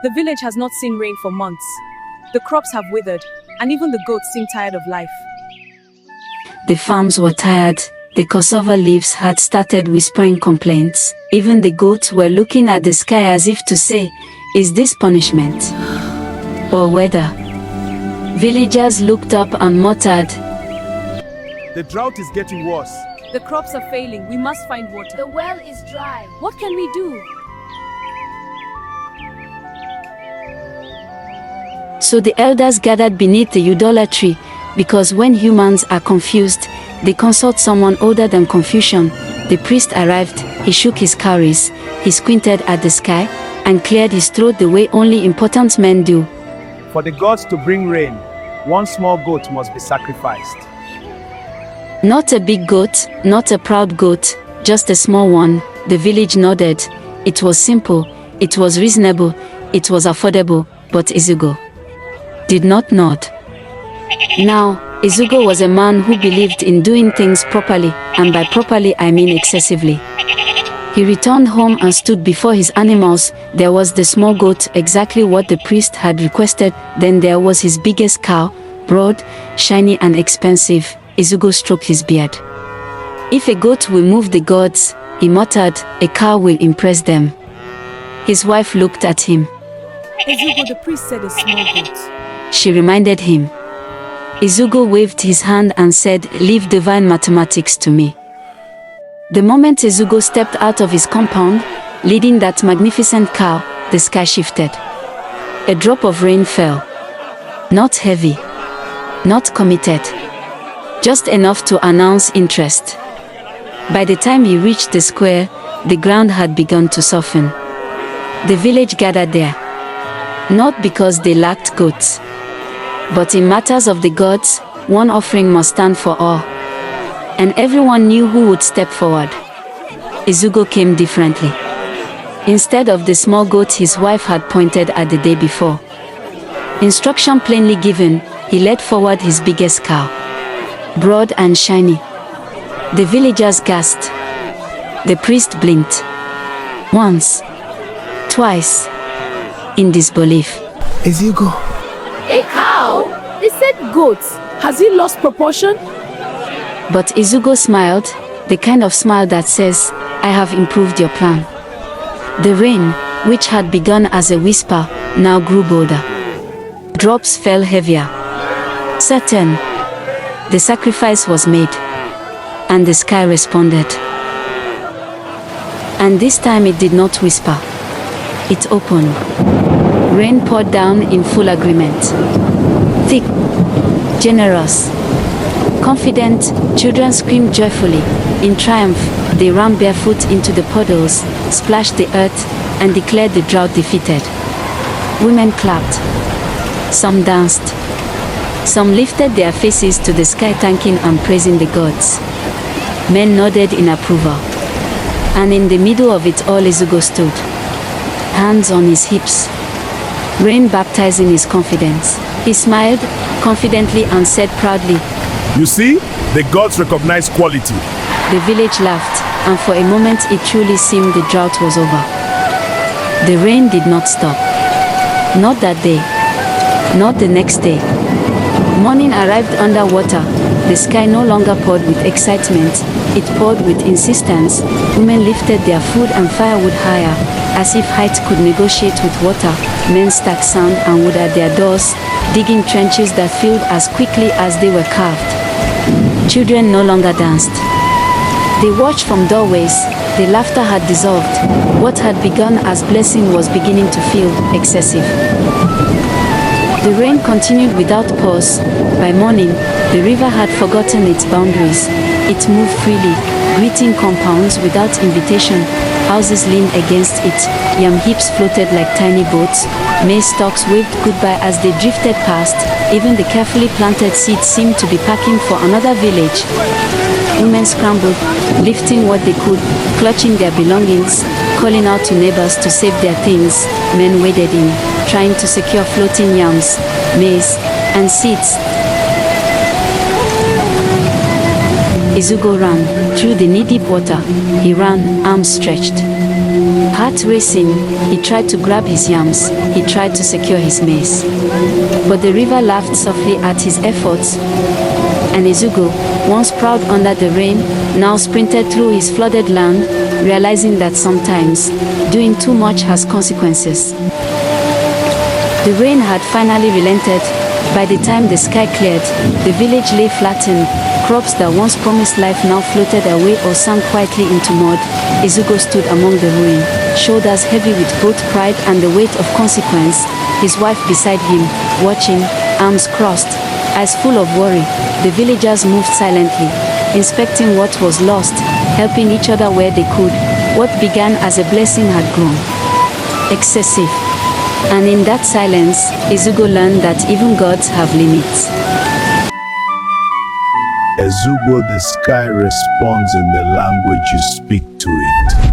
The village has not seen rain for months. The crops have withered, and even the goats seem tired of life. The farms were tired. The cassava leaves had started whispering complaints. Even the goats were looking at the sky as if to say, is this punishment? Or weather? Villagers looked up and muttered, The drought is getting worse. The crops are failing. We must find water. The well is dry. What can we do? So the elders gathered beneath the Udala tree, because when humans are confused, they consult someone older than Confucian. The priest arrived, he shook his cowries, he squinted at the sky, and cleared his throat the way only important men do. For the gods to bring rain, one small goat must be sacrificed. Not a big goat, not a proud goat, just a small one. The village nodded. It was simple, it was reasonable, it was affordable, but Izugo did not nod. Now, Izugo was a man who believed in doing things properly, and by properly I mean excessively. He returned home and stood before his animals. There was the small goat, exactly what the priest had requested. Then there was his biggest cow, broad, shiny and expensive. Izugo stroked his beard. If a goat will move the gods, he muttered, a cow will impress them. His wife looked at him. Izugo, the priest said a small goat. She reminded him. Izugo waved his hand and said, leave divine mathematics to me. The moment Izugo stepped out of his compound, leading that magnificent cow, the sky shifted. A drop of rain fell. Not heavy. Not committed. Just enough to announce interest. By the time he reached the square, the ground had begun to soften. The village gathered there. Not because they lacked goats. But in matters of the gods, one offering must stand for all. And everyone knew who would step forward. Izugo came differently. Instead of the small goat his wife had pointed at the day before. Instruction plainly given, he led forward his biggest cow. Broad and shiny. The villagers gasped. The priest blinked. Once. Twice. In disbelief. Izugo. A cow? They said goats. Has he lost proportion? But Izugo smiled, the kind of smile that says, I have improved your plan. The rain, which had begun as a whisper, now grew bolder. Drops fell heavier. Certain. The sacrifice was made. And the sky responded. And this time it did not whisper. It opened. Rain poured down in full agreement. Thick. Generous. Confident, children screamed joyfully. In triumph, they ran barefoot into the puddles, splashed the earth, and declared the drought defeated. Women clapped. Some danced. Some lifted their faces to the sky thanking and praising the gods. Men nodded in approval. And in the middle of it all Izugo stood. Hands on his hips. Rain baptizing his confidence. He smiled, confidently and said proudly, You see, the gods recognize quality. The village laughed, and for a moment it truly seemed the drought was over. The rain did not stop. Not that day. Not the next day. Morning arrived underwater. The sky no longer poured with excitement, it poured with insistence. Women lifted their food and firewood higher, as if height could negotiate with water. Men stacked sand and wood at their doors, digging trenches that filled as quickly as they were carved. Children no longer danced. They watched from doorways. The laughter had dissolved. What had begun as blessing was beginning to feel excessive. The rain continued without pause. By morning, the river had forgotten its boundaries. It moved freely, greeting compounds without invitation. Houses leaned against it, yam heaps floated like tiny boats, maize stalks waved goodbye as they drifted past. Even the carefully planted seeds seemed to be packing for another village. Women scrambled, lifting what they could, clutching their belongings, calling out to neighbors to save their things. Men waded in, trying to secure floating yams, maize, and seeds. Izugo ran through the knee-deep water. He ran, arms stretched. Heart racing, he tried to grab his yams, he tried to secure his maize. But the river laughed softly at his efforts, and Ezugo, once proud under the rain, now sprinted through his flooded land, realizing that sometimes, doing too much has consequences. The rain had finally relented. By the time the sky cleared, the village lay flattened. Crops that once promised life now floated away or sank quietly into mud. Ezugo stood among the ruin, shoulders heavy with both pride and the weight of consequence, his wife beside him, watching, arms crossed, eyes full of worry. The villagers moved silently, inspecting what was lost, helping each other where they could. What began as a blessing had grown excessive. And in that silence, Ezugo learned that even gods have limits. Ezugo, the sky responds in the language you speak to it.